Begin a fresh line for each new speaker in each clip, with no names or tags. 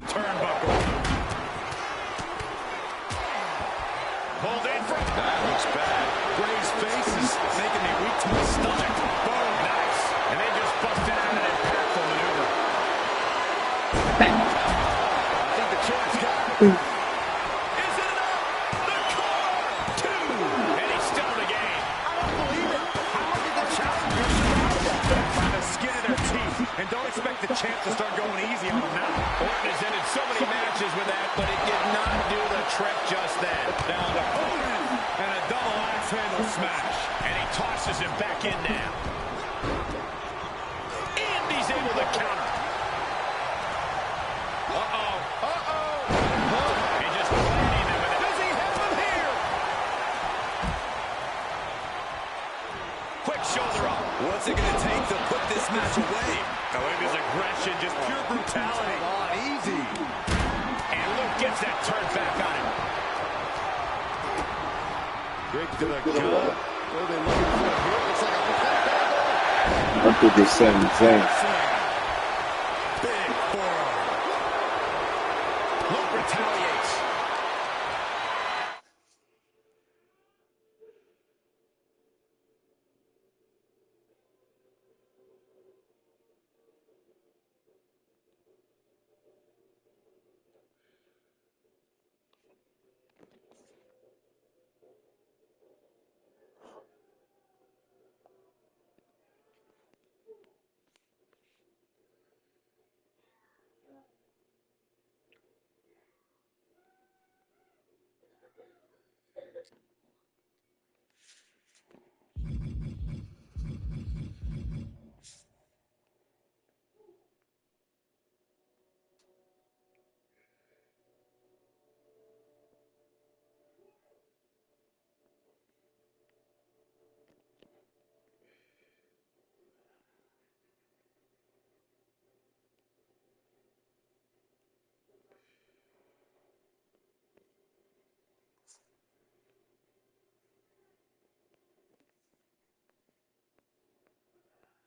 Turnbuckle. Pulled in from. That looks bad. Bray's face is making me weak to my stomach. Boom, nice. And they just busted out an impactful maneuver. I think the champ's got it. Is it enough? The cover. 2. And he's still in the game. I don't believe it. How did the challengers survive that? By the skin of their teeth. And don't expect the champ to start going easy on them now. Orton has ended so many matches with that, but it did not do the trick just then. Down to Orton. And a double axe handle smash. And he tosses him back in now. And he's able to counter. Uh-oh. Uh-oh. And just landing him with it. Does he have him here? Quick shoulder up. What's it going to take to put this match away? Oh, look at his aggression. Just pure brutality. Come on, easy. And Luke gets that turned back on him. Kick to the gut. What are they looking for here? Looks like a
I think the same thing.
big forearm. Luke retaliates.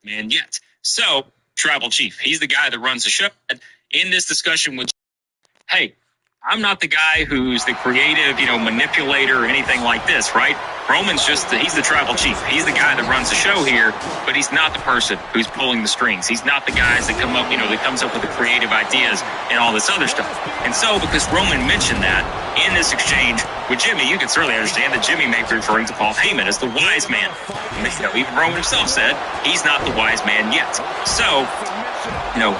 Man yet. So, Tribal Chief, he's the guy that runs the show. In this discussion with, hey, I'm not the guy who's the creative, manipulator or anything like this, right? Roman's he's the Tribal Chief. He's the guy that runs the show here, but he's not the person who's pulling the strings. He's not the guys that comes up with the creative ideas and all this other stuff. And so, because Roman mentioned that in this exchange with Jimmy, you can certainly understand that Jimmy may be referring to Paul Heyman as the wise man. Even Roman himself said he's not the wise man yet. So,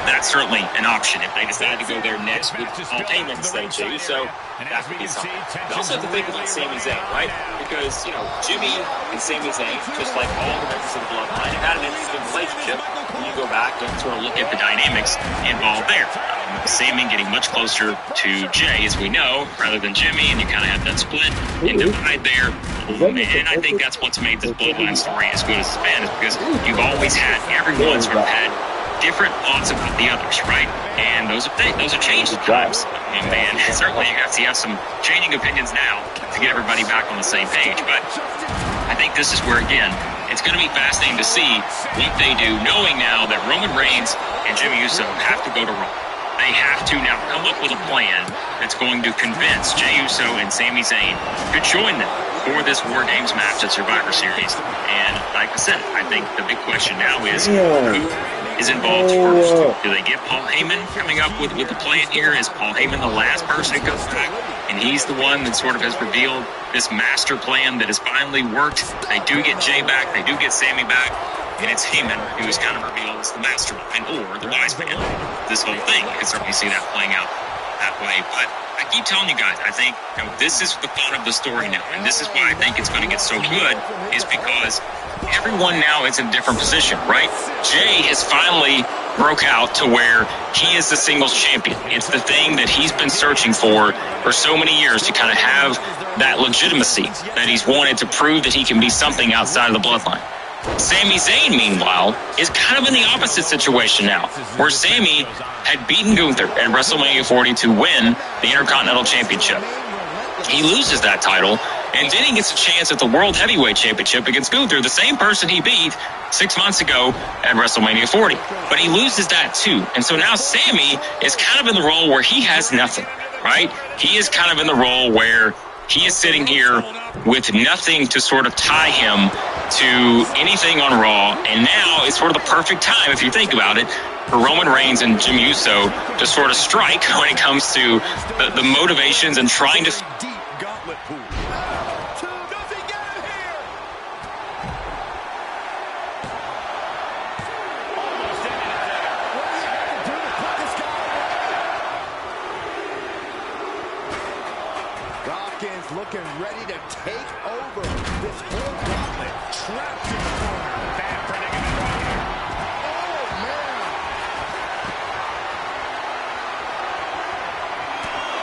that's certainly an option if they decide to go there next with Paul Heyman instead of Jey. So that could be something. You also have to think about Sami Zayn, right? Because, Jimmy and Sami Zayn, just like all the members of the Bloodline, have had an interesting relationship when you go back and sort of look at the dynamics involved there. Sami getting much closer to Jey, as we know, rather than Jimmy, and you kind of have that split and divide there. And I think that's what's made this Bloodline story as good as it's been, is because you've always had, everyone sort of had different thoughts about the others, right? And those have changed at times. I mean, man, certainly you have some changing opinions now to get everybody back on the same page. But I think this is where, again, it's going to be fascinating to see what they do, knowing now that Roman Reigns and Jimmy Uso have to go to Raw. They have to now come up with a plan that's going to convince Jey Uso and Sami Zayn to join them for this War Games match at Survivor Series. And like I said, I think the big question now is who is involved first. Do they get Paul Heyman coming up with the plan here? Is Paul Heyman the last person to go back? And he's the one that sort of has revealed this master plan that has finally worked. They do get Jey back. They do get Sami back. And it's Heyman who is kind of revealed as the mastermind or the wise man. This whole thing, you can certainly see that playing out that way. But I keep telling you guys, I think this is the fun of the story now. And this is why I think it's going to get so good, is because everyone now is in a different position, right? Jey has finally broke out to where he is the singles champion. It's the thing that he's been searching for so many years, to kind of have that legitimacy that he's wanted to prove that he can be something outside of the Bloodline. Sami Zayn, meanwhile, is kind of in the opposite situation now, where Sami had beaten Gunther at WrestleMania 40 to win the Intercontinental Championship. He loses that title, And then he gets a chance at the World Heavyweight Championship against Gunther, the same person he beat 6 months ago at WrestleMania 40. But he loses that too. And so now Sammy is kind of in the role where he has nothing, right? He is kind of in the role where he is sitting here with nothing to sort of tie him to anything on Raw. And now is sort of the perfect time, if you think about it, for Roman Reigns and Jim Uso to sort of strike when it comes to the motivations and trying to...
Deep gauntlet pool. Does he get him here? Almost ended it there. What do you have to do to put this guy away? Dawkins looking ready to take over this whole gauntlet. Trapped in the corner. Bad predicament right here. Oh, man.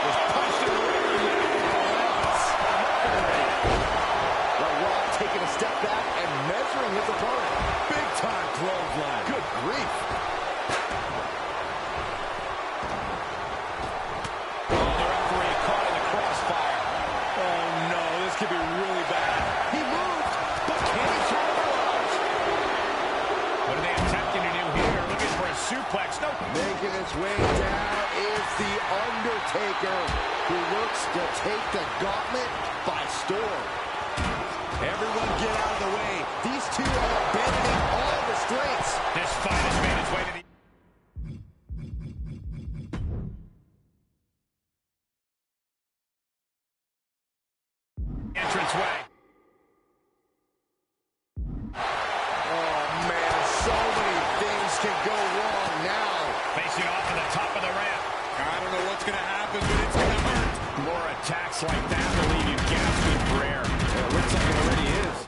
Just punched in the rear. The Rock taking a step back and measuring his opponent. Big time clothesline. Good grief. Oh, the referee caught in the crossfire. Oh no, this could be really bad. He moved, but can he capitalize? What are they attempting to do here? Looking for a suplex. No. Making his way down is the Undertaker, who looks to take the gauntlet by storm. Everyone get out of the way. These two are abandoning all restraints. This fight has made its way to the entranceway. Oh, man, so many things can go wrong now. Facing off at the top of the ramp. I don't know what's going to happen, but it's going to hurt. More attacks like that will leave you gasping for air. It looks like it already is.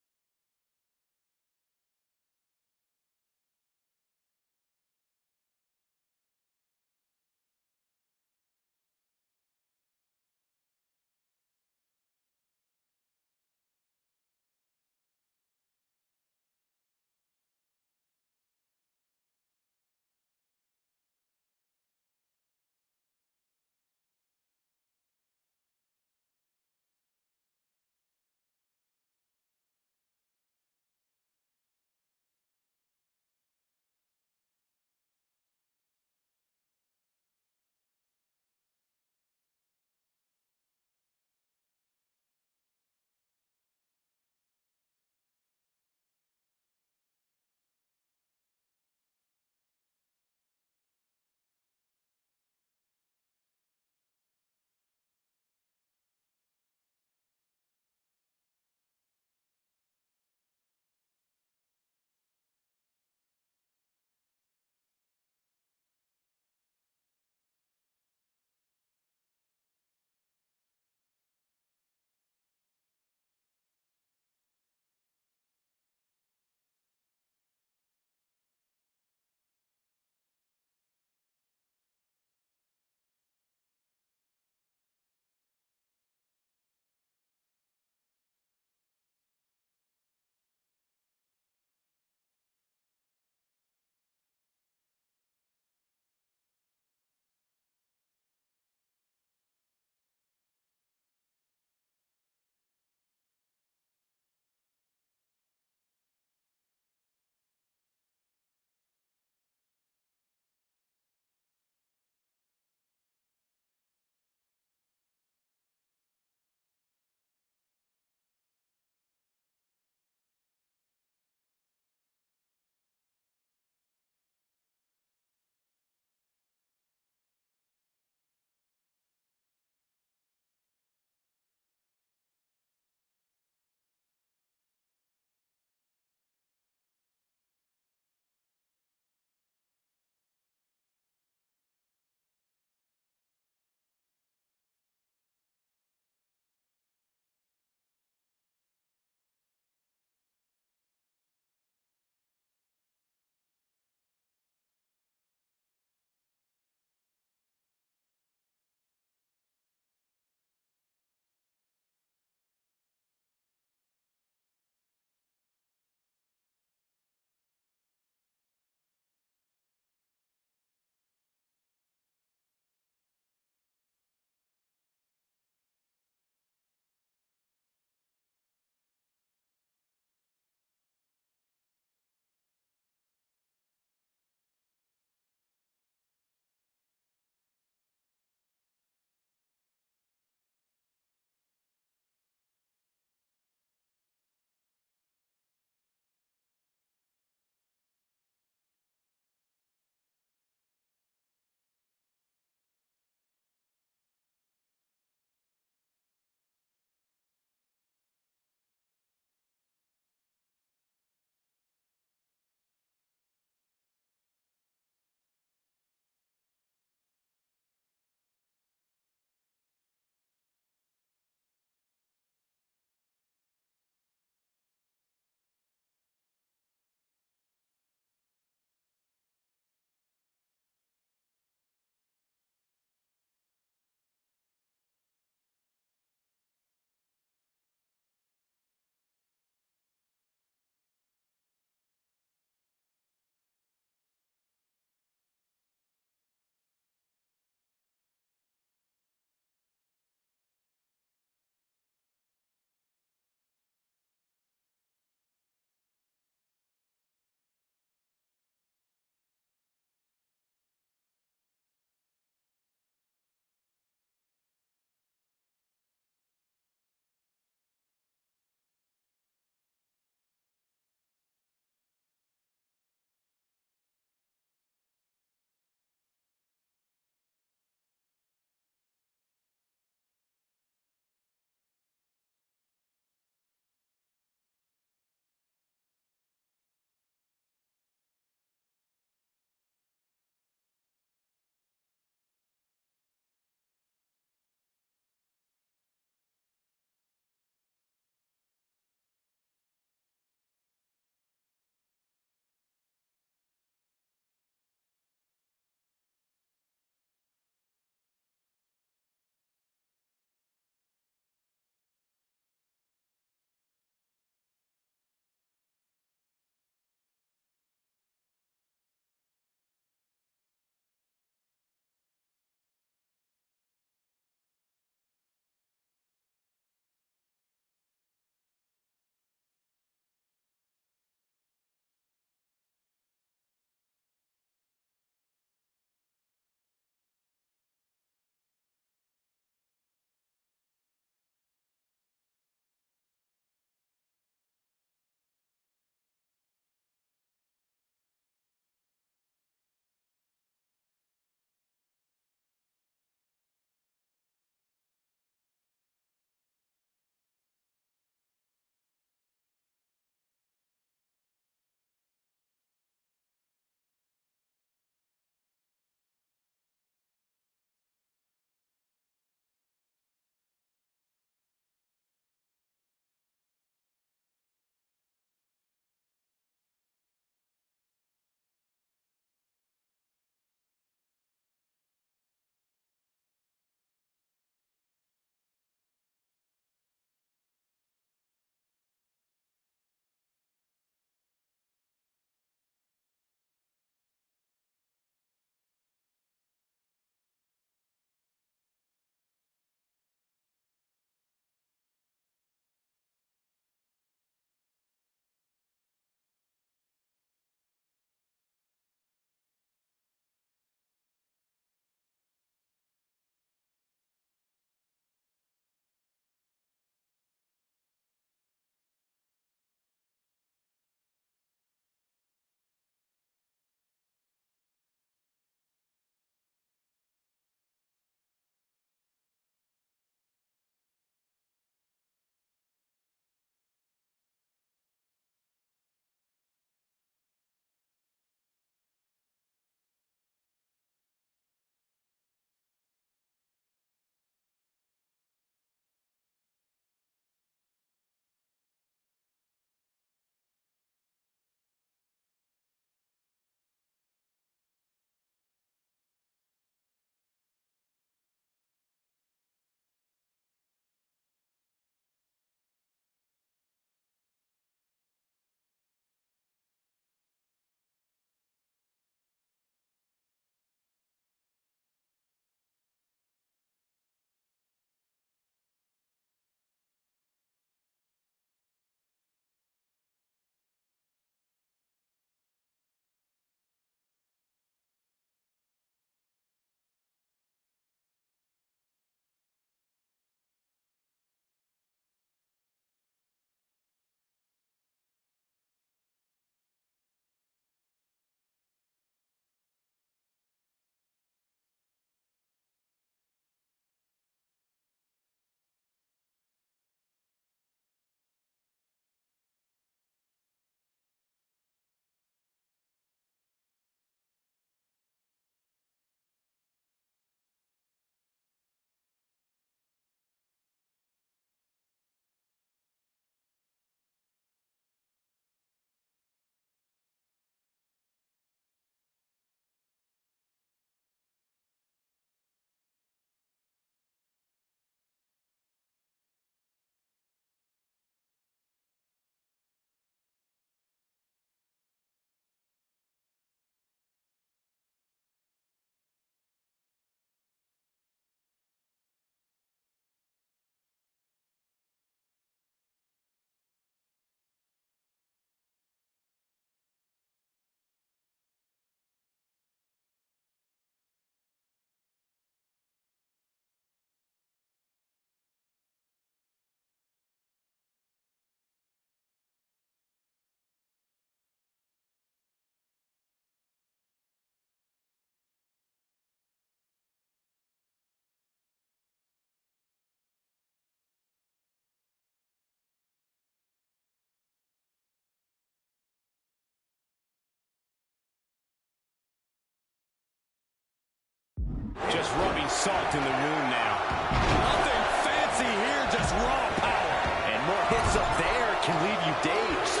Just rubbing salt in the wound now. Nothing fancy here, just raw power. And more hits up there can leave you dazed.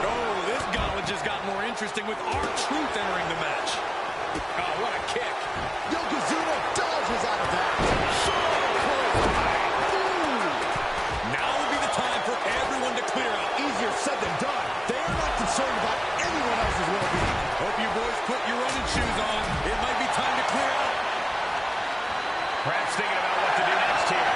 Oh, this gauntlet just got more interesting with R-Truth entering the match. Oh, what a kick.
Yokozuna dodges out of that. So close.
Now would be the time for everyone to clear out.
Easier said than done. They are not concerned about anyone else's well-being.
Hope you boys put your running shoes on. It might be time to clear out. Perhaps thinking about what to do next here.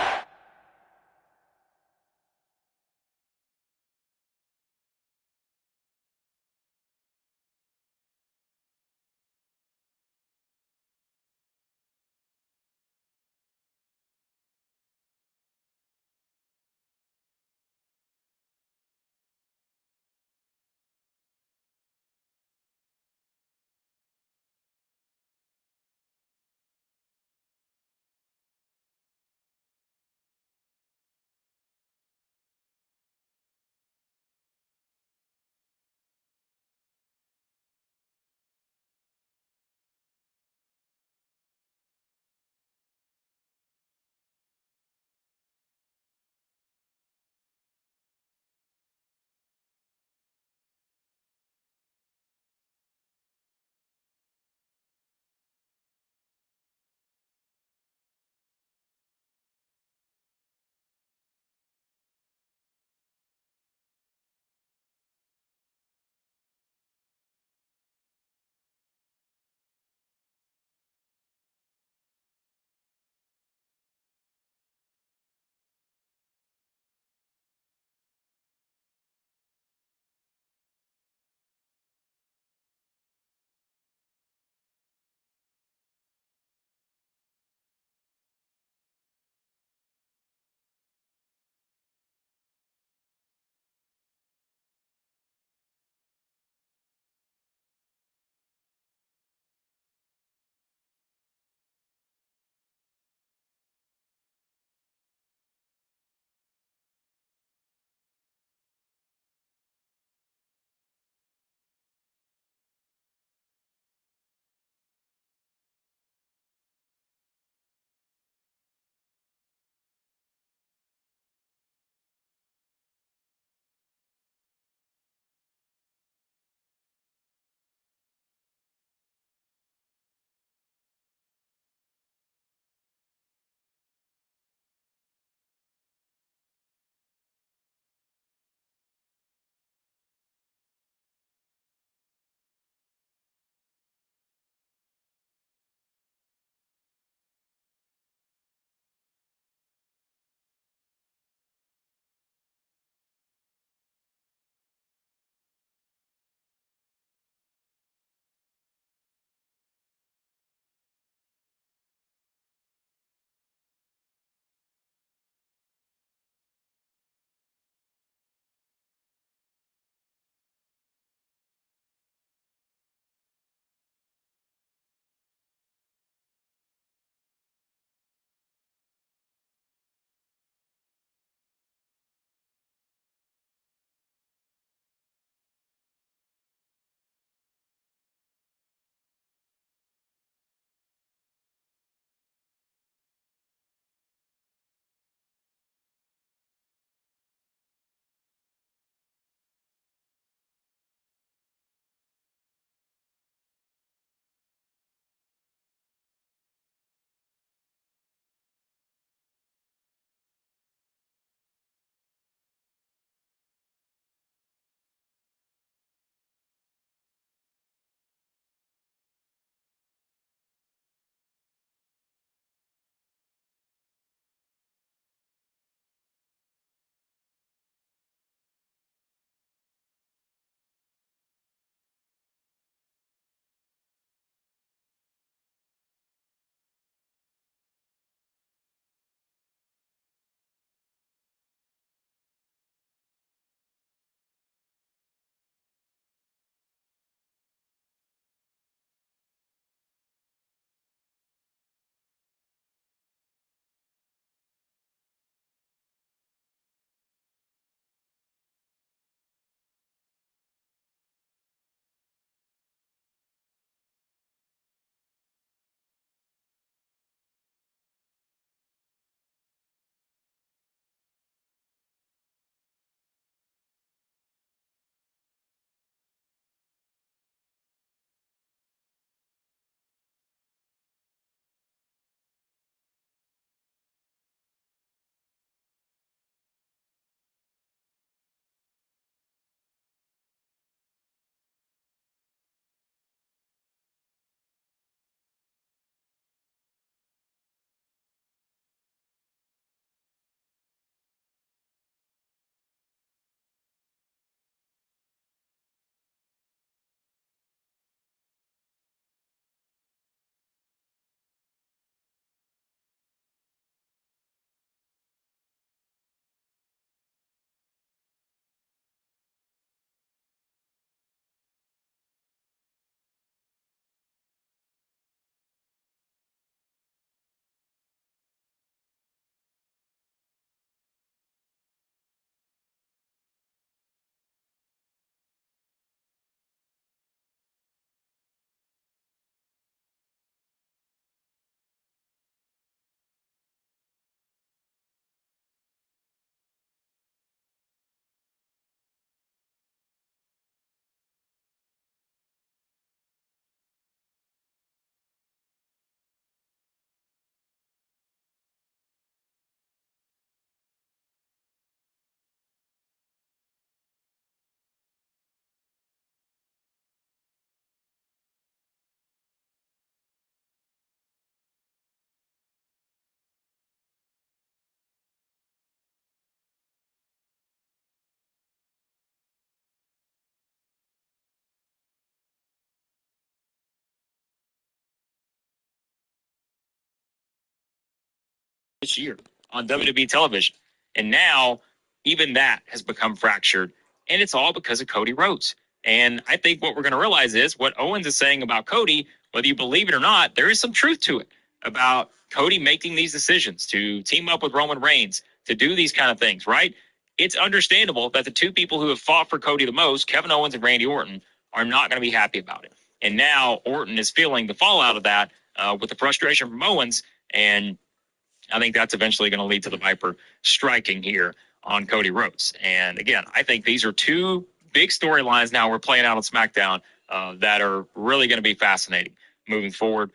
this year on WWE television. And now even that has become fractured, and it's all because of Cody Rhodes. And I think what we're going to realize is what Owens is saying about Cody, whether you believe it or not, there is some truth to it about Cody making these decisions to team up with Roman Reigns, to do these kind of things, right? It's understandable that the two people who have fought for Cody the most, Kevin Owens and Randy Orton, are not going to be happy about it. And now Orton is feeling the fallout of that with the frustration from Owens, and I think that's eventually going to lead to the Viper striking here on Cody Rhodes. And again, I think these are two big storylines now we're playing out on SmackDown that are really going to be fascinating moving forward.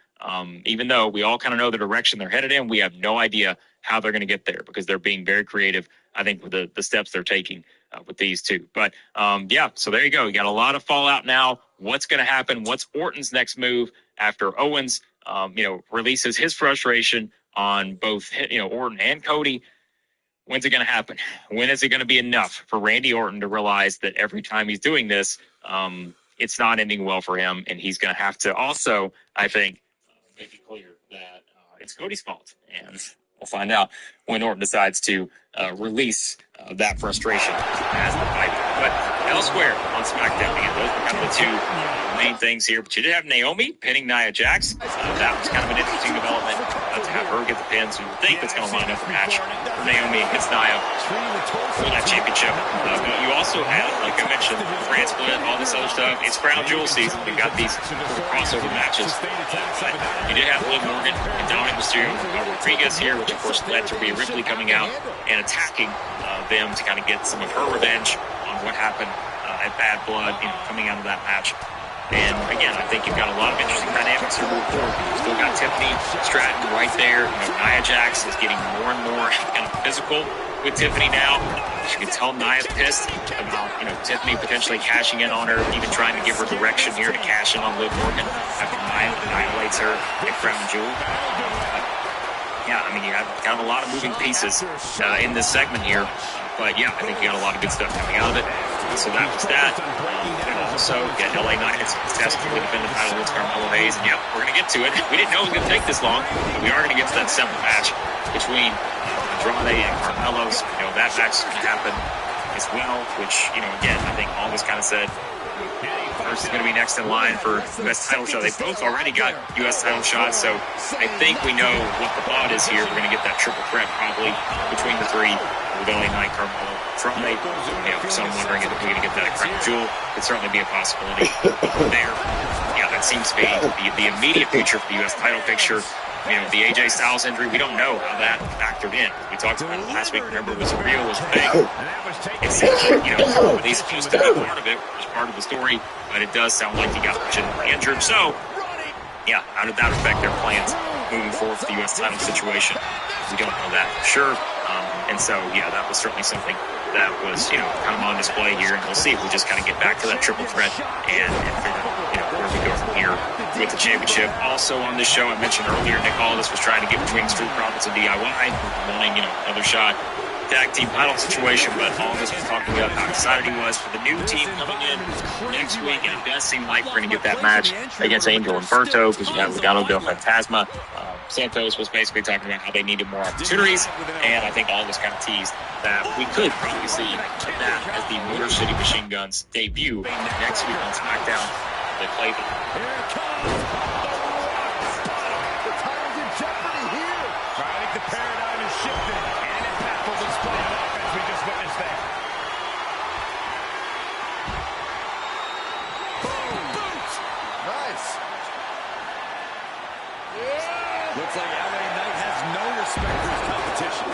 Even though we all kind of know the direction they're headed in, we have no idea how they're going to get there because they're being very creative, I think, with the steps they're taking with these two. But yeah, so there you go. You got a lot of fallout now. What's going to happen? What's Orton's next move after Owens, releases his frustration on both, Orton and Cody? When's it going to happen? When is it going to be enough for Randy Orton to realize that every time he's doing this, it's not ending well for him, and he's going to have to also, I think, make it clear that it's Cody's fault, and we'll find out when Orton decides to release that frustration as the fight. But elsewhere on SmackDown, again, those were kind of the two main things here. But you did have Naomi pinning Nia Jax. That was kind of an interesting development to have her get the pin. So you would think that's going to line up a match for Naomi against Nia for that championship. But you also have, like I mentioned, France Split, all this other stuff. It's Crown Jewel season. We've got these crossover matches. But you did have Liv Morgan and Dominic Mysterio and Rodriguez here, which of course led to Rhea Ripley coming out and attacking them to kind of get some of her revenge on what happened at Bad Blood, coming out of that match. And again, I think you've got a lot of interesting dynamics here moving forward. You've still got Tiffany Stratton right there. Nia Jax is getting more and more kind of physical with Tiffany now. You can tell Nia's pissed about, Tiffany potentially cashing in on her, even trying to give her direction here to cash in on Liv Morgan after Nia annihilates her at Crown Jewel. Yeah, you have kind of a lot of moving pieces in this segment here. But yeah, I think you got a lot of good stuff coming out of it. So that was that. And also, LA Knight has successfully defended the title against Carmelo Hayes. And yeah, we're going to get to it. We didn't know it was going to take this long, but we are going to get to that seventh match between Andrade and Carmelo's. That match is going to happen as well, which, again, I think all this kind of said first is going to be next in line for U.S. title shot. They both already got U.S. title shots, so I think we know what the thought is here. We're going to get that triple threat probably between the three with LA Knight, Carmelo, Andrade. For someone wondering if we're going to get that Crown Jewel, could certainly be a possibility there. Yeah, that seems to be the immediate future for the U.S. title picture. The AJ Styles injury, we don't know how that factored in. We talked about it last week. Remember, it was real, it was big. It seems like, he's supposed to be part of it, was part of the story, but it does sound like he got legitimately injured. So, yeah, how did that affect their plans moving forward for the U.S. title situation? We don't know that for sure. And so, yeah, that was certainly something that was, kind of on display here. And we'll see if we just kind of get back to that triple threat and figure out, where we go from here with the championship. Also on this show, I mentioned earlier, Nick Aldis was trying to get between Street Profits and DIY, wanting, another shot tag team title situation, but Aldis was talking about how excited he was for the new team coming in next week, and it does seem like we're going to get that match against Angel and Berto, because you have Legado del Fantasma. Santos was basically talking about how they needed more opportunities, and I think Aldis kind of teased that we could probably see that as the Motor City Machine Guns debut next week on SmackDown. They play the...
I think the paradigm is shifting, and impactful display of offense we just witnessed there.
Nice. Looks like LA Knight has no respect for his competition.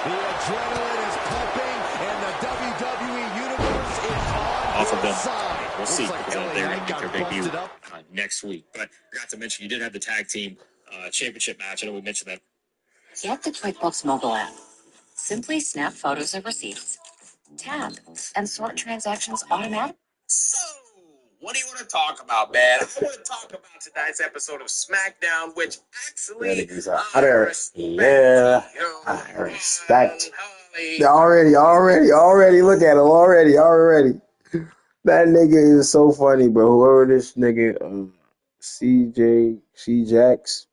The adrenaline is pumping, and the WWE Universe is on
off of them.
side.
We'll see,
Looks like
because
LA
they're going
Knight
to make their
got
debut
busted up.
next week. But I forgot to mention, you did have the tag team championship match. I know we mentioned that.
Get the QuickBooks mobile app. Simply snap photos of receipts, tap, and sort transactions automatically.
So, what do you want to talk about, man? I want to talk about tonight's episode of SmackDown, which actually
I respect. Already. Look at him. Already. That nigga is so funny, bro. Whoever this nigga, C Jax,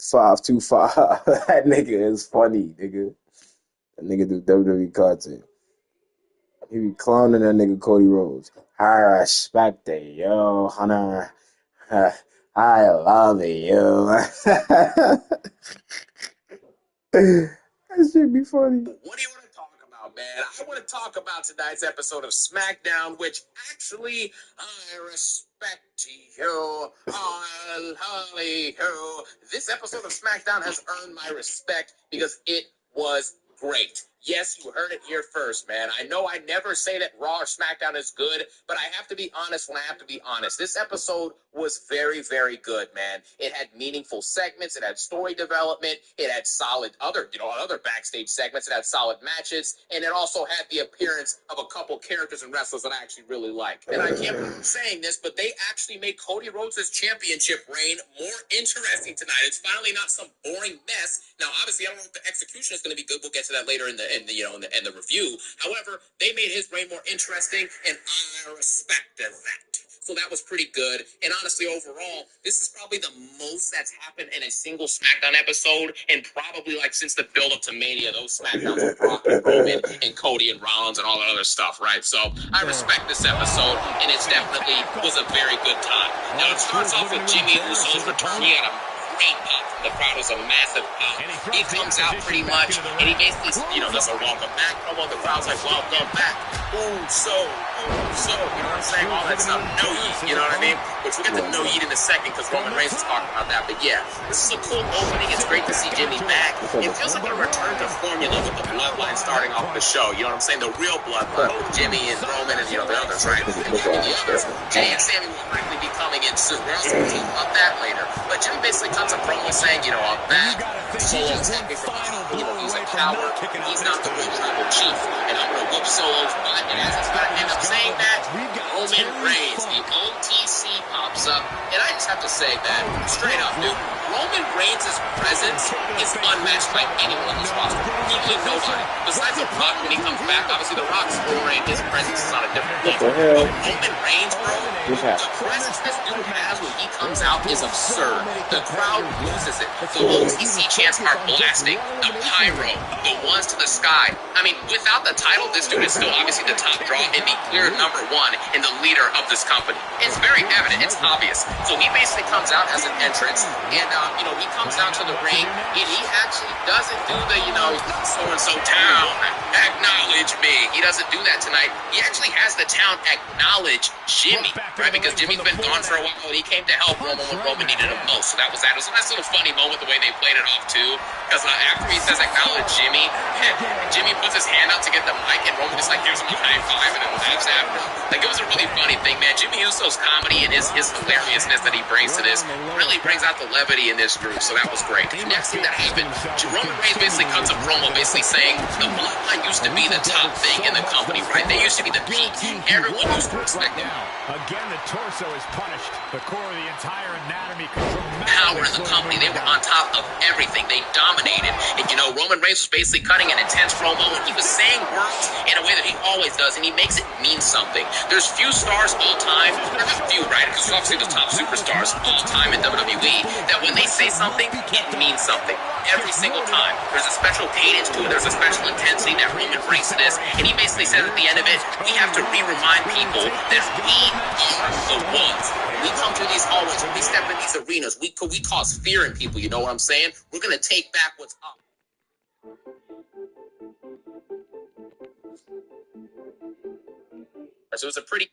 525. That nigga is funny, nigga. That nigga do WWE content. He be clowning that nigga Cody Rhodes. I respect it, yo, Hunter. I love it, yo. That shit be funny.
What do you want to talk about, man? I want to talk about tonight's episode of SmackDown, which actually I respect you. This episode of SmackDown has earned my respect because it was great. Yes, you heard it here first, man. I know I never say that Raw or SmackDown is good, but I have to be honest when I have to be honest. This episode was very, very good, man. It had meaningful segments. It had story development. It had solid other backstage segments. It had solid matches, and it also had the appearance of a couple characters and wrestlers that I actually really like. And I can't believe I'm saying this, but they actually made Cody Rhodes' championship reign more interesting tonight. It's finally not some boring mess. Now, obviously, I don't know if the execution is going to be good. We'll get to that later in the review. However, they made his reign more interesting, and I respected that. So that was pretty good. And honestly, overall, this is probably the most that's happened in a single SmackDown episode, and probably like since the build-up to Mania, those SmackDowns with Brock and Roman and Cody and Rollins and all that other stuff, right? So I respect this episode, and it's definitely was a very good time. Now it starts off with Jimmy Uso's return. He had a great pop. The crowd was a massive pop. He comes out pretty much, and he basically, does a welcome back promo. The crowd's like, welcome back. So, you know what I'm saying? All that stuff. No yeet, you know what I mean? Which we'll get to no yeet in a second because Roman Reigns is talking about that. But yeah, this is a cool opening. It's great to see Jimmy back. It feels like a return to formula with the bloodline starting off the show. You know what I'm saying? The real bloodline. Jimmy and Roman and, the others, right? And the others. Jay and Sammy will likely be coming in soon. We're also going to talk about that later. But Jimmy basically cuts a promo saying, I'm back. Solo's happy for me. He's a coward. He's not the real tribal chief. And I'm going to whoop Solo's butt. And as he's going to end up saying that, Roman Reigns, the OTC, pops up. And I just have to say that, straight up, dude, Roman Reigns' presence is unmatched by anyone in this roster. Literally nobody. Besides The Rock, when he comes back, obviously The Rock's story and his presence is on a different level. But Roman Reigns, bro, the presence this dude has when he comes out is absurd. The crowd loses it. The OTC chants are blasting. The pyro, the ones to the sky. I mean, without the title, this dude is still obviously the top draw and the clear number one and the leader of this company. It's very evident. It's obvious. So he basically comes out as an entrance, and he comes down to the ring, and he actually doesn't do the, so-and-so town, acknowledge me. He doesn't do that tonight. He actually has the town acknowledge Jimmy, right? Because Jimmy's been gone for a while, and he came to help Roman when Roman needed him most. So that was that. It was a nice little funny moment the way they played it off, too, because after he says acknowledge Jimmy, Jimmy puts his hand out to get the mic, and Roman is like, here's my high five, and then laughs after. Like, it was a really funny thing, man. Jimmy Uso's comedy and his hilariousness that he brings to this really brings out the levity in this group, so that was great. The next thing that happened, Roman Reigns basically cuts a promo basically saying the bloodline used to be the top thing in the company, right? They used to be the peak. Everyone used to respect them.
Again, the torso is punished. The core of the entire anatomy control
power in the company. They were on top of everything. They dominated. And, Roman Reigns was basically cutting an intense promo, and he was saying words in a way that he always does, and he makes it mean something. There's few stars all time, or not few, right? Because obviously the top superstars all time in WWE, that when they say something, it means something. Every single time. There's a special cadence to it. There's a special intensity that Roman brings to this. And he basically says at the end of it, we have to remind people that we are the ones. We come to these hallways, when we step in these arenas, we cause fear in people, you know what I'm saying? We're going to take back what's up. So it was a pretty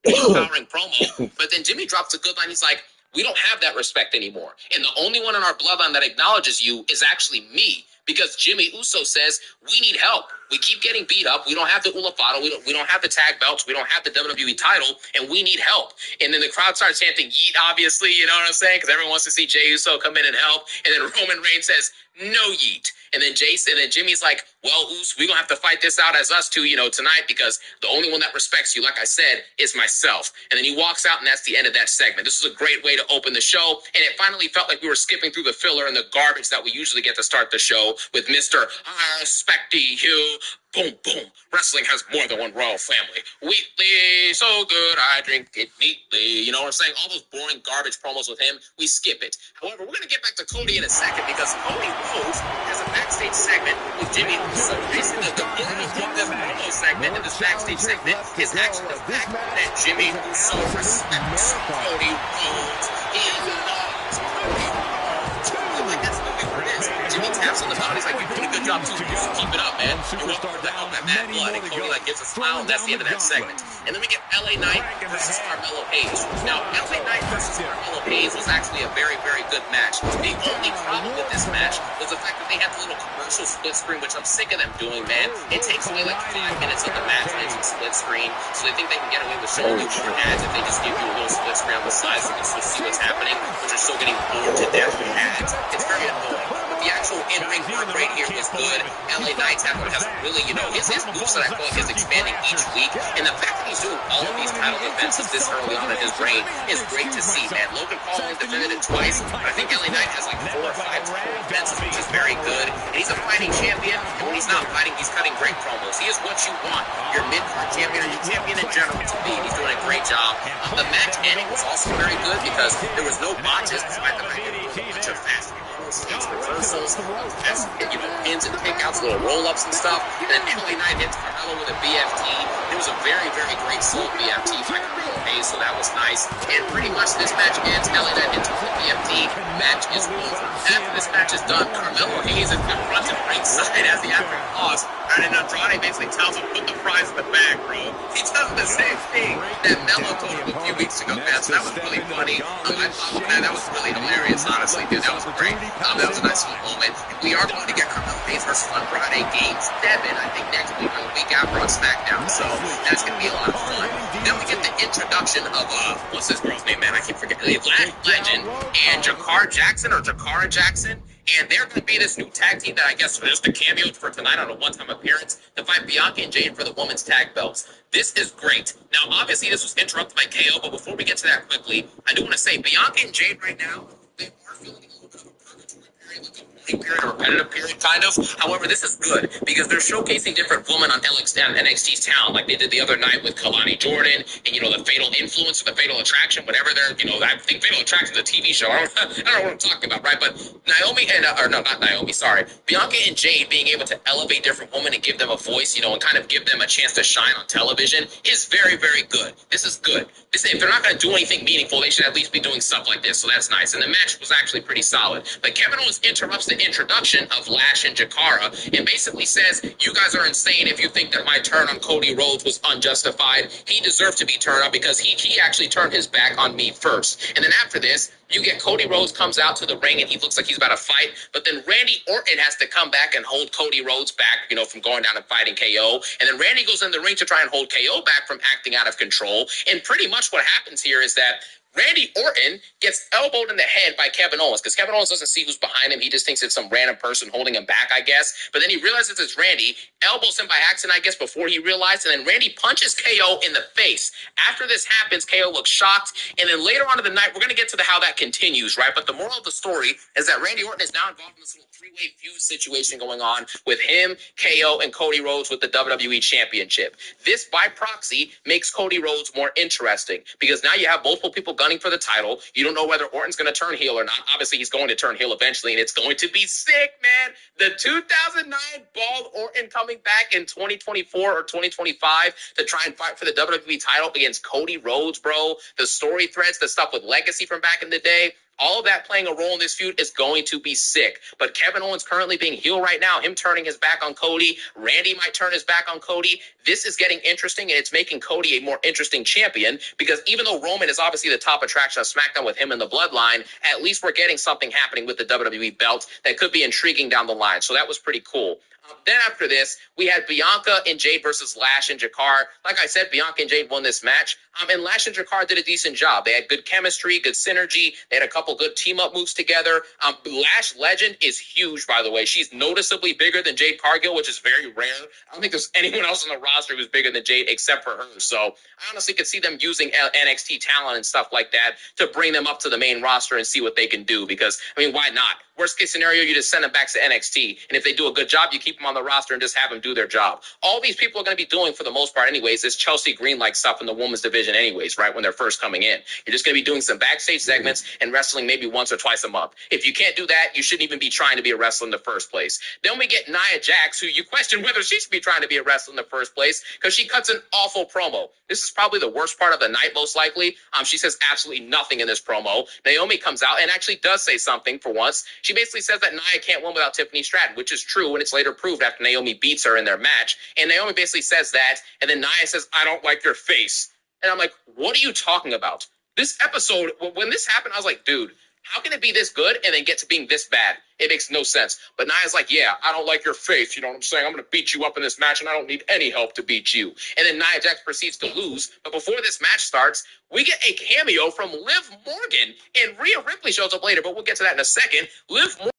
empowering promo, but then Jimmy drops a good line. He's like, we don't have that respect anymore. And the only one in our bloodline that acknowledges you is actually me. Because Jimmy Uso says, we need help. We keep getting beat up. We don't have the Ulafado. We don't have the tag belts. We don't have the WWE title, and we need help. And then the crowd starts chanting, yeet, obviously, you know what I'm saying? Because everyone wants to see Jey Uso come in and help. And then Roman Reigns says, no yeet. And then Jimmy's like, well, Uso, we're going to have to fight this out as us two, tonight, because the only one that respects you, like I said, is myself. And then he walks out, and that's the end of that segment. This was a great way to open the show, and it finally felt like we were skipping through the filler and the garbage that we usually get to start the show with Mr. I respect you. Boom, boom. Wrestling has more than one royal family. Wheatley, so good, I drink it neatly. You know what I'm saying? All those boring garbage promos with him, we skip it. However, we're going to get back to Cody in a second because Cody Rhodes has a backstage segment with Jimmy Uso. Basically, the point of this promo segment and this backstage segment is actually the fact that Jimmy Uso respects Cody Rhodes. He loves Cody Rhodes. Like, that's the big word is. Jimmy taps on the mountain. He's like, you're doing a good job, too. Keep it up, man. You're welcome to help that Mad Blood. And Cody, like, gives a smile, and that's the end of that segment. And then we get LA Knight versus Carmelo Hayes. Now, LA Knight versus Carmelo Hayes was actually a very, very good match. The only problem with this match was the fact that they had the little commercial split screen, which I'm sick of them doing, man. It takes away like 5 minutes of the match when it's a split screen, so they think they can get away with showing you more ads if they just give you a little split screen on the side so you can still see what's happening, but you're still getting bored to death with ads. It's very annoying. But the actual in-ring work rate here was good. LA Knight has really, you know, his moveset I feel like is expanding each week, and the fact that he's doing all of these title defenses this early on in his reign is great to see, man. Logan Paul only defended it twice, but I think LA Knight has like 4 or 5 title defenses, which is very good. And he's a fighting champion, and when he's not fighting, he's cutting great promos. He is what you want your mid-card champion and your champion in general to be. He's doing a great job. The match ending was also very good because there was no botches, despite the fact that there was a bunch of fast reversals, you know, pins and kickouts, little roll-ups and stuff. And then LA Knight hits Carmelo with a BFT. It was a very, very great slow BFT by Carmelo Hayes, so that was nice. And pretty much this match ends. LA Knight hits with a BFT. Match is over. After this match is done, Carmelo Hayes is confronted ringside as the after pause. And then Andrade basically tells him, put the prize in the bag, bro. He tells him the same thing that Melo told him a few weeks ago, man. So that was really funny. I thought, man, that was really hilarious, honestly, dude. That was great. That was a nice little moment. We are going to get Carmelo Hayes versus Andrade Game 7, I think, next week or the week after on SmackDown. So that's going to be a lot of fun. Then we get the introduction of, what's this girl's name, man? I keep forgetting. Lash Legend and Jakara Jackson. And they're going to be this new tag team that I guess just a cameo for tonight on a one-time appearance to fight Bianca and Jade for the women's tag belts. This is great. Now, obviously, this was interrupted by KO, but before we get to that quickly, I do want to say Bianca and Jade right now, they are feeling a little bit of a purgatory period, like a period, a repetitive period, kind of. However, this is good because they're showcasing different women on NXT's talent, like they did the other night with Kalani Jordan and, you know, the Fatal Influence or the Fatal Attraction, whatever they're, you know, I think Fatal Attraction is a TV show. I don't know what I'm talking about, right? But Naomi and, or no, not Naomi, sorry. Bianca and Jade being able to elevate different women and give them a voice, you know, and kind of give them a chance to shine on television is very, very good. This is good. If they're not going to do anything meaningful, they should at least be doing stuff like this, so that's nice. And the match was actually pretty solid. But Kevin Owens interrupts the introduction of Lash and Jakara and basically says, you guys are insane if you think that my turn on Cody Rhodes was unjustified. He deserved to be turned on because he actually turned his back on me first. And then after this, you get Cody Rhodes comes out to the ring and he looks like he's about to fight, but then Randy Orton has to come back and hold Cody Rhodes back, you know, from going down and fighting KO. And then Randy goes in the ring to try and hold KO back from acting out of control. And pretty much what happens here is that Randy Orton gets elbowed in the head by Kevin Owens because Kevin Owens doesn't see who's behind him. He just thinks it's some random person holding him back, I guess. But then he realizes it's Randy, elbows him by accident, I guess, before he realized. And then Randy punches KO in the face. After this happens, KO looks shocked. And then later on in the night, we're going to get to how that continues, right? But the moral of the story is that Randy Orton is now involved in this little three-way feud situation going on with him, KO, and Cody Rhodes with the WWE Championship. This, by proxy, makes Cody Rhodes more interesting because now you have multiple people gunning for the title. You don't know whether Orton's going to turn heel or not. Obviously, he's going to turn heel eventually, and it's going to be sick, man. The 2009 Bald Orton coming back in 2024 or 2025 to try and fight for the WWE title against Cody Rhodes, bro. The story threads, the stuff with Legacy from back in the day, all of that playing a role in this feud is going to be sick. But Kevin Owens currently being heel right now, him turning his back on Cody. Randy might turn his back on Cody. This is getting interesting, and it's making Cody a more interesting champion because even though Roman is obviously the top attraction of SmackDown with him in the bloodline, at least we're getting something happening with the WWE belt that could be intriguing down the line. So that was pretty cool. Then after this, we had Bianca and Jade versus Lash and Jakara. Like I said, Bianca and Jade won this match. And Lash and Jakara did a decent job. They had good chemistry, good synergy. They had a couple good team-up moves together. Lash Legend is huge, by the way. She's noticeably bigger than Jade Cargill, which is very rare. I don't think there's anyone else on the roster who's bigger than Jade except for her. So I honestly could see them using NXT talent and stuff like that to bring them up to the main roster and see what they can do because, I mean, why not? Worst case scenario, you just send them back to NXT. And if they do a good job, you keep them on the roster and just have them do their job. All these people are going to be doing, for the most part anyways, is Chelsea Green-like stuff in the women's division anyways, right, when they're first coming in. You're just going to be doing some backstage segments and wrestling maybe once or twice a month. If you can't do that, you shouldn't even be trying to be a wrestler in the first place. Then we get Nia Jax, who you question whether she should be trying to be a wrestler in the first place because she cuts an awful promo. This is probably the worst part of the night, most likely. She says absolutely nothing in this promo. Naomi comes out and actually does say something for once. She basically says that Nia can't win without Tiffany Stratton, which is true, and it's later proved after Naomi beats her in their match. And Naomi basically says that, and then Nia says, "I don't like your face." And I'm like, what are you talking about? This episode, when this happened, I was like, dude, how can it be this good and then get to being this bad? It makes no sense. But Nia's like, yeah, I don't like your faith. You know what I'm saying? I'm going to beat you up in this match, and I don't need any help to beat you. And then Nia Jax proceeds to lose. But before this match starts, we get a cameo from Liv Morgan. And Rhea Ripley shows up later, but we'll get to that in a second. Liv Morgan.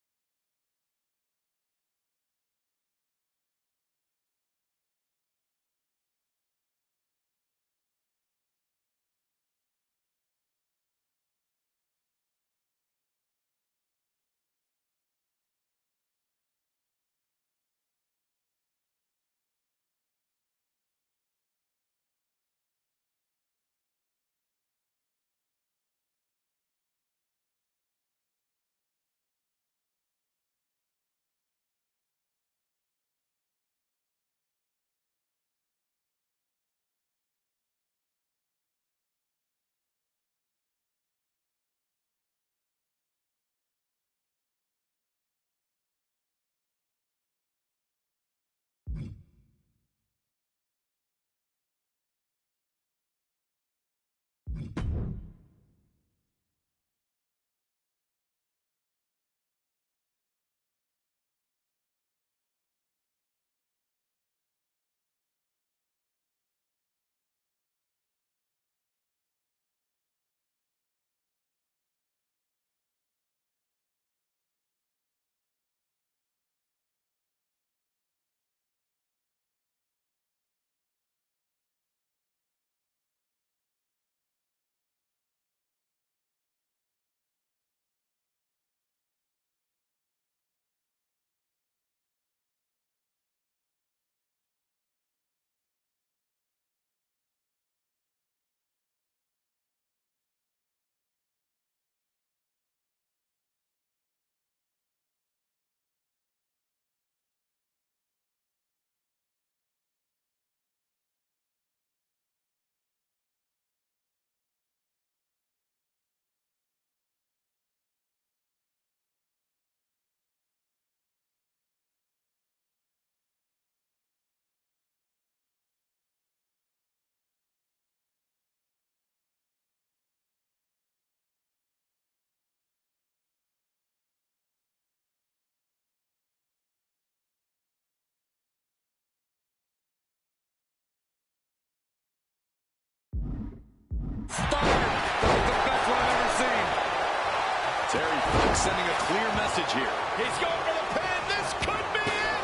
Terry Funk sending a clear message here.
He's going for the pin. This could be it.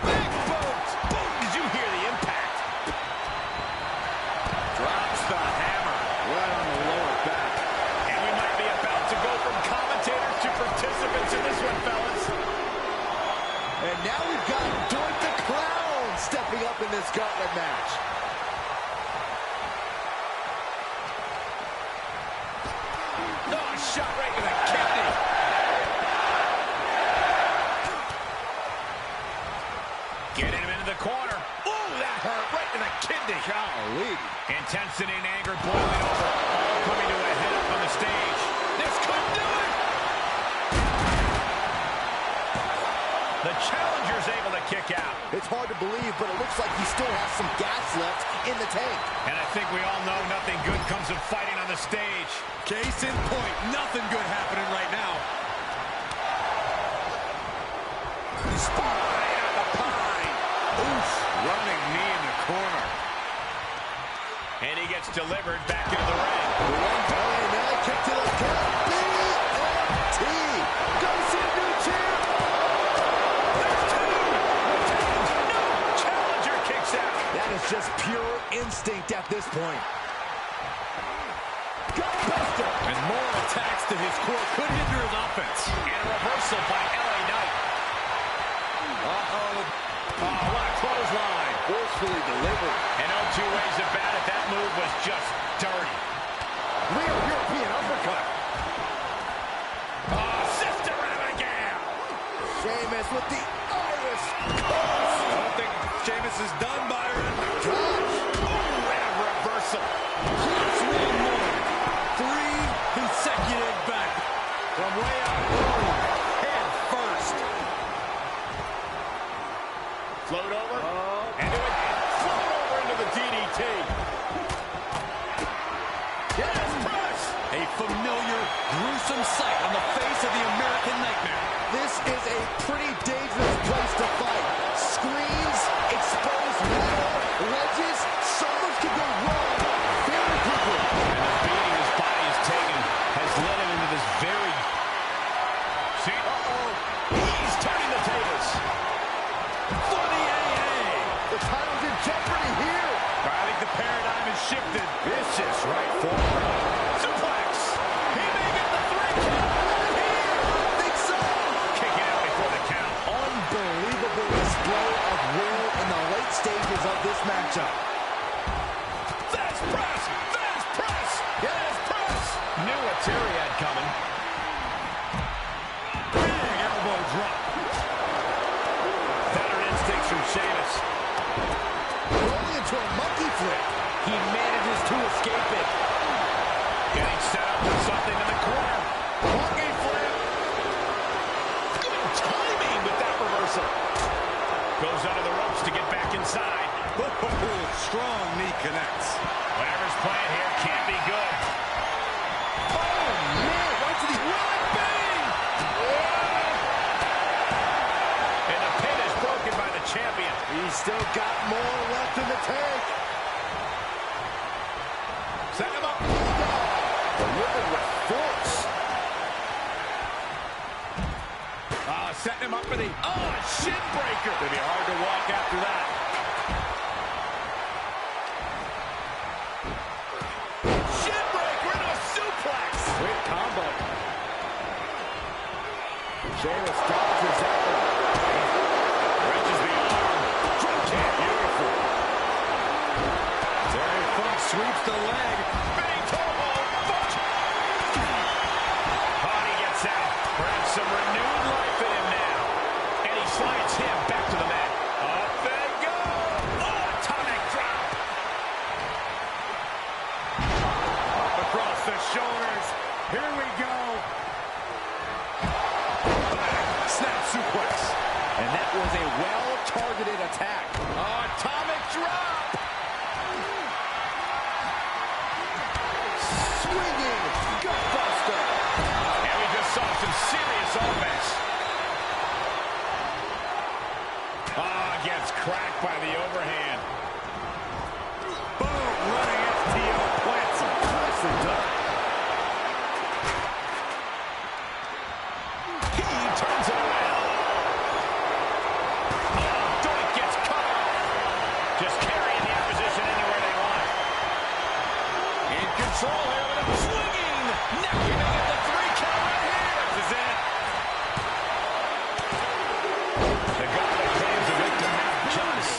Big boot. Boom. Did you hear the impact? Drops the hammer right on the lower back. And we might be about to go from commentators to participants in this one, fellas.
And now we've got Doink the Clown stepping up in this gauntlet match.
Shot right to the kidney. Getting him into the corner. Ooh, that hurt right to the kidney. Golly. Intensity and anger boiling over. All coming to a head up on the stage. This could do it. The challenger's able to kick out.
It's hard to believe, but it looks like he still has some gas left in the tank.
And I think we all know nothing good comes of fighting on the stage.
Case in point, nothing good happening right now.
Spine on the pine. Oof, running knee in the corner. And he gets delivered back into the ring.
One now kick to the gut. BFT. Goes to a new champ.
No, challenger kicks out.
That is just pure instinct at this point. Gutbuster.
And more
attacks to his core could hinder his offense.
And a reversal by LA Knight.
Uh-oh.
Oh, what a clothesline.
Forcefully delivered.
And no two ways about it. That move was just dirty.
Real European uppercut.
Oh, sister Abigail.
Sheamus with the Irish cross.
I don't think Sheamus is done, Byron.
Gosh.
Oh, and a reversal.
Just one more. 3 consecutive back.
From way out. Oh, head first. Float over. And do it. Float over into the DDT. Yes, press.
A familiar, gruesome sight on the face of the American Nightmare. This is a pretty dangerous place to fight. Screens, exposed metal, ledges, so much can go wrong very quickly.
And the beating his body has taken has led him into this very... See? Uh-oh. He's turning the tables.
For the AA. The title's in jeopardy here.
I think the paradigm has shifted. Vicious right forward. Suplex. He may get the 3 count here.
I think so.
Kicking out before the count.
Unbelievable display of will in the late stages of this matchup.
Fast press. Fast press. Yes, press. Knew what Terry had coming. Big elbow drop. Veteran instincts from Sheamus.
Rolling into a monkey flip.
He manages to escape it. Getting set up for something in the corner. Monkey flip. Good timing with that reversal. Goes under the ropes to get back inside.
Strong knee connects.
Whatever's playing here can't be good.
Oh, man. Right to the right bang.
And the pin is broken by the champion.
He's still got more left in the tank.
Set him up.
Delivered with force.
Setting him up for the shin breaker. It'll be hard to walk after that. Shin breaker into a suplex.
Great combo. Sheamus dodges that one.
Reaches the arm. Drop kick. Beautiful.
Terry Funk sweeps the leg.
Spinning toe hold. Body gets out. Perhaps some renewed life in him now. And he slides him back to the mat. Up they go. Oh, atomic drop. Up across the shoulders. Here we go. Snap suplex.
And that was a well-targeted attack.
Atomic drop.
Swinging gutbuster.
And we just saw some serious offense. Gets cracked by the overhand. Boom, running FTO plants him.
Nicely done.
He turns it around. Doink gets cut off. Just carrying the opposition anywhere they want. In control here with him swinging. Necking it at the 3 count right here. This is it. The Gautlet claims the victim now. John C.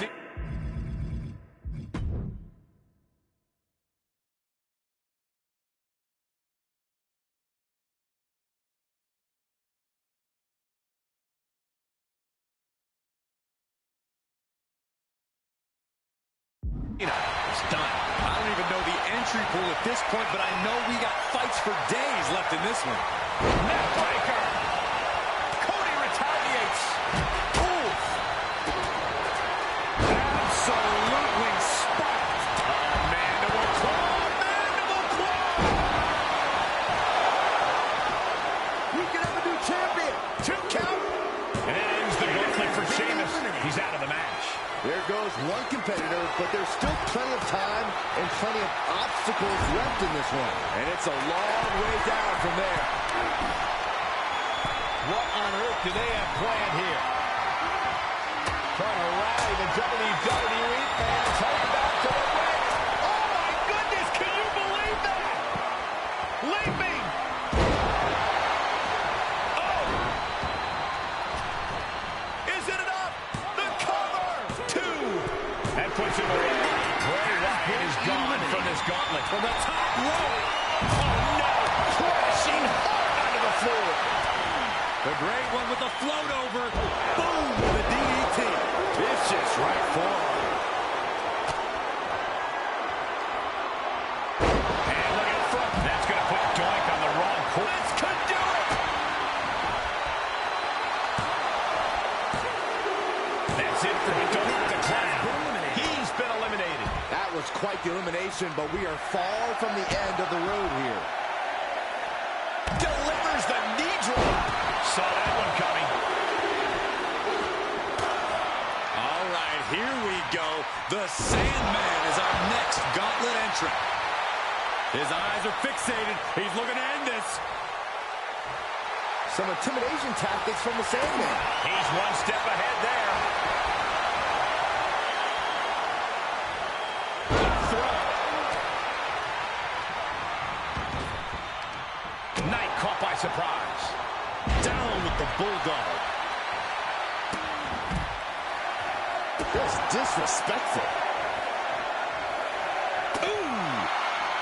It's done.
I don't even know the entry pool at this point, but I know we got fights for days left in this one.
Neckbreaker. Cody retaliates. Oof. Absolutely spiked. Mandible claw. Mandible claw.
We can have a new champion.
2 count. And that ends the Gautlet for Sheamus. He's out of the match.
There goes one competitor, but there's still plenty of time and plenty of obstacles left in this one. And it's a long way down from there.
What on earth do they have planned here? Trying to rally the WWE fans home back to the ring. Oh my goodness, can you believe that? Leaping. throws him away. Bray Wyatt is gone from this gauntlet. From the top rope. Oh, no. Crashing hard onto the floor. The great one with the float over. Boom with the DDT. Vicious right forearm. And look in front. That's going to put Doink on the wrong course. This could do it. That's it for Doink the Clown. He's been eliminated.
That was quite the elimination, but we are far from the end of the road here.
Delivers the knee drop. Saw that one coming.
All right, here we go. The Sandman is our next gauntlet entrant. His eyes are fixated. He's looking to end this. Some intimidation tactics from the Sandman.
He's one step ahead there. Throw. Knight caught by surprise.
Down with the Bulldog. Just disrespectful. Boom!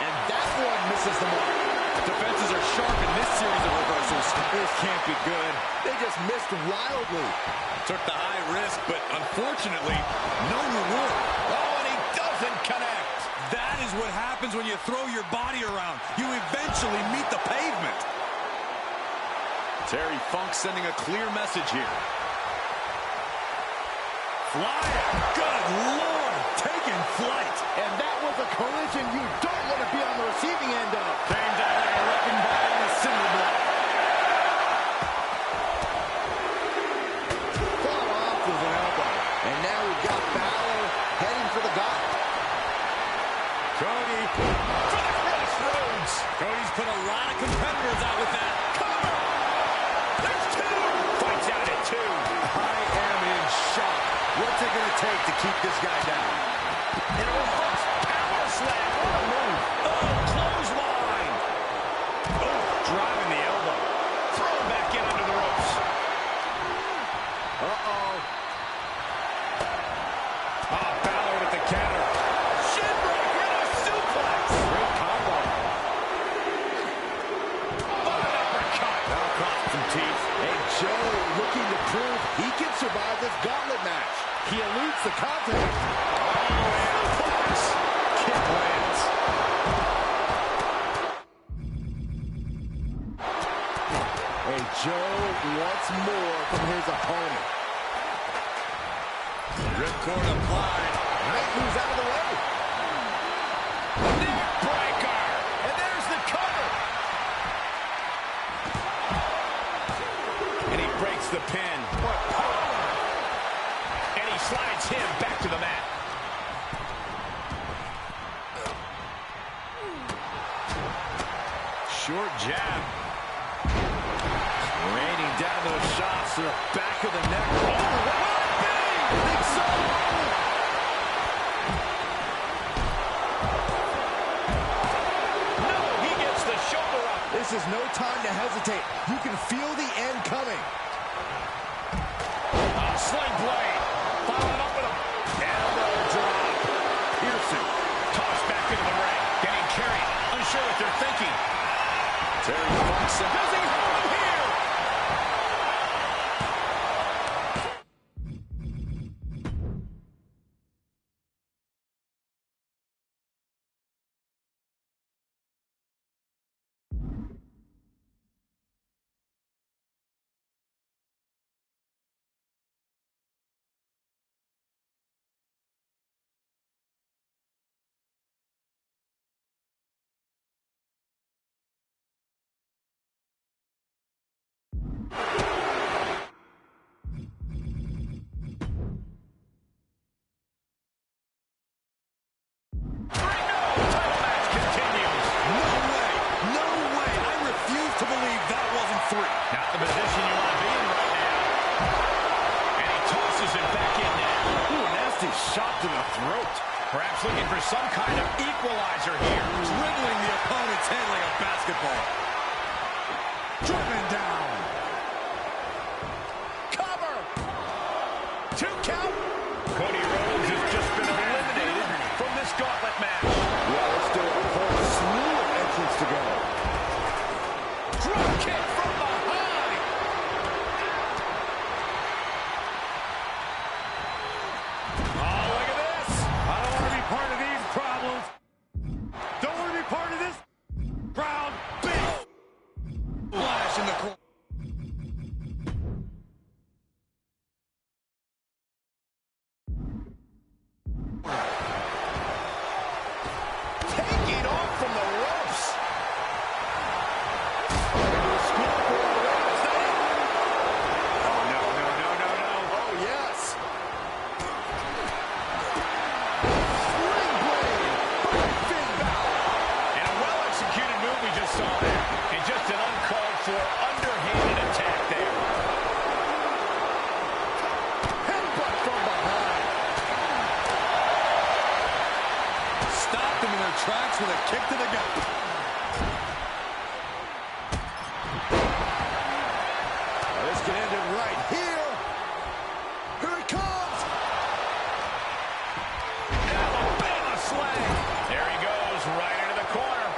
And that one misses the mark. Defenses are sharp in this series of reversals. This can't be good. They just missed wildly.
Took the high risk, but unfortunately, no reward. Oh, and he doesn't connect.
That is what happens when you throw your body around. You eventually meet the pavement. Terry Funk sending a clear message here. Flying. Good Lord. Taking flight.
And that was a collision you don't want to be on the receiving end of.
Came down like a wrecking ball in a cinder block.
Fought off with an elbow. And now we've got Balor heading for the gauntlet.
Cody for the crossroads. Cody's put a lot of competitors out with that.
Cover. There's two. Fights out at two.
I am in shock. What's it going to take to keep this guy down?
And a reverse power slam. What a move. Oh, clothesline. Oh, driving the elbow. Throw him back in under the ropes.
Uh-oh.
Oh, Balor with the counter. Shinbreaker and a suplex. Great combo. Oh, an uppercut.
That'll cost some teeth.
And Joe looking to prove he can survive this gauntlet match. He eludes the contact.
Suplex. Kick lands.
And Joe wants more from his opponent.
Ripcord applied.
Knight moves out of the way.
Neck breaker. And there's the cover. And he breaks the pin. What power. And he slides him back to the mat.
Short jab. Raining down those shots to the back of the neck. Oh, big solo.
No, he gets the shoulder up.
This is no time to hesitate. You can feel the end coming.
Sling blade. Following up with a elbow drop. Pearson tossed back into the ring. Getting carried. Unsure what they're thinking.
Terry Funk said,
Does he hold him here? Not the position you want to be in right now. And he tosses him back in now.
ooh, nasty shot to the throat.
Perhaps looking for some kind of equalizer here.
Dribbling the opponent's head like a basketball. Driven down.
Cover. 2 count. Cody Rhodes has just been eliminated gauntlet match.
Yeah, there's still a whole slew of entrants to go.
Drop kick from behind. Oh, look at this. I don't want to be part of these problems. Don't want to be part of this crowd. Big flash in the corner. Taking off from the ropes. Oh, no.
Oh, yes.
And a well-executed move we just saw there. And just an uncalled for, underhanded attack there.
Headbutt from behind.
Stopped them in their tracks with a kick to the gut.
This can end it right here. Here it comes.
Alabama slam. There he goes, right into the corner.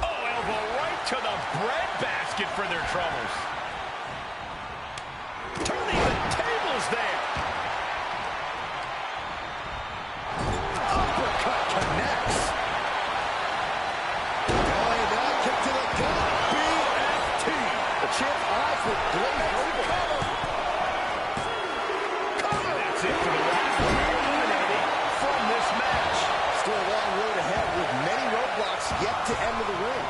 Oh, elbow right to the breadbasket for their troubles. Turning the tables there.
Uppercut connects. Belly down, kick to the gut. BFT. The champ's eyes will glaze over.
That's it for the Rock. Eliminated from this match.
Still a long road ahead with many roadblocks yet to enter the ring.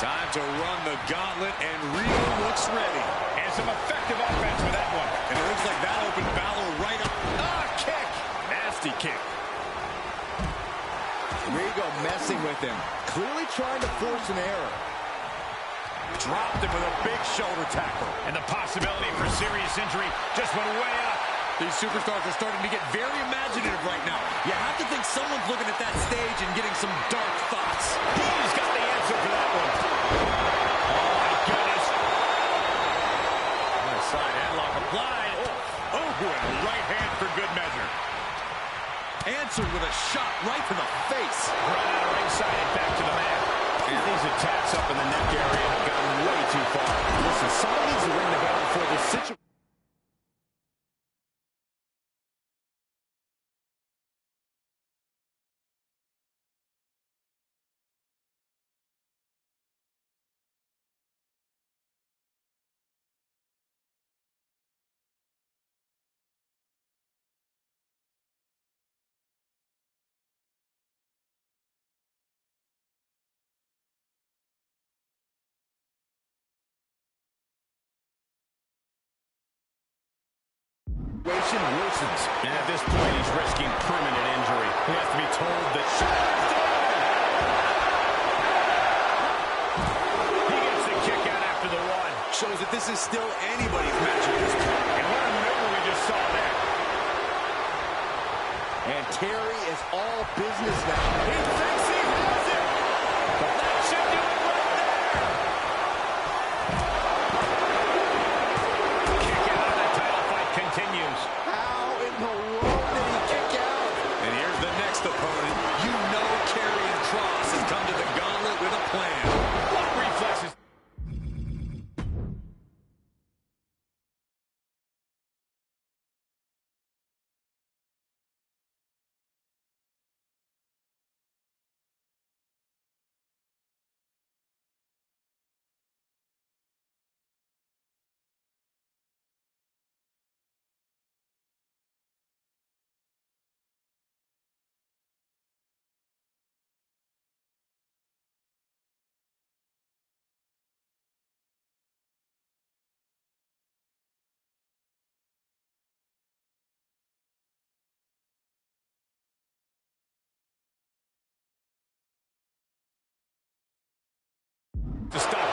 Time to run the gauntlet, and Rio looks ready. And some effective offense with that one. And it looks like that opened Balor right up. Ah, kick. Nasty kick.
Rigo messing with him, clearly trying to force an error.
Dropped him with a big shoulder tackle. And the possibility for serious injury just went way up.
These superstars are starting to get very imaginative right now. You have to think someone's looking at that stage and getting some dark thoughts.
He's got the answer for that one. Oh, my goodness. Nice side headlock applied. Oh, and a right hand for good measure.
Answered with a shot right to the face.
Right out of ringside and back to the mat. And these attacks up in the neck area have gone way too far.
Listen, someone needs to ring the bell for this situation.
Worsens. And at this point, he's risking permanent injury. He has to be told that... He gets the kick out after the one.
Shows that this is still anybody's match at this point.
And what a maneuver we just saw there.
And Terry is all business now.
He thinks he has it. But that should do it right there. Kick out of the title fight continues.
How in the world did he kick out?
And here's the next opponent. You know Karrion Kross has come to the gauntlet with a plan.
What reflexes? To stop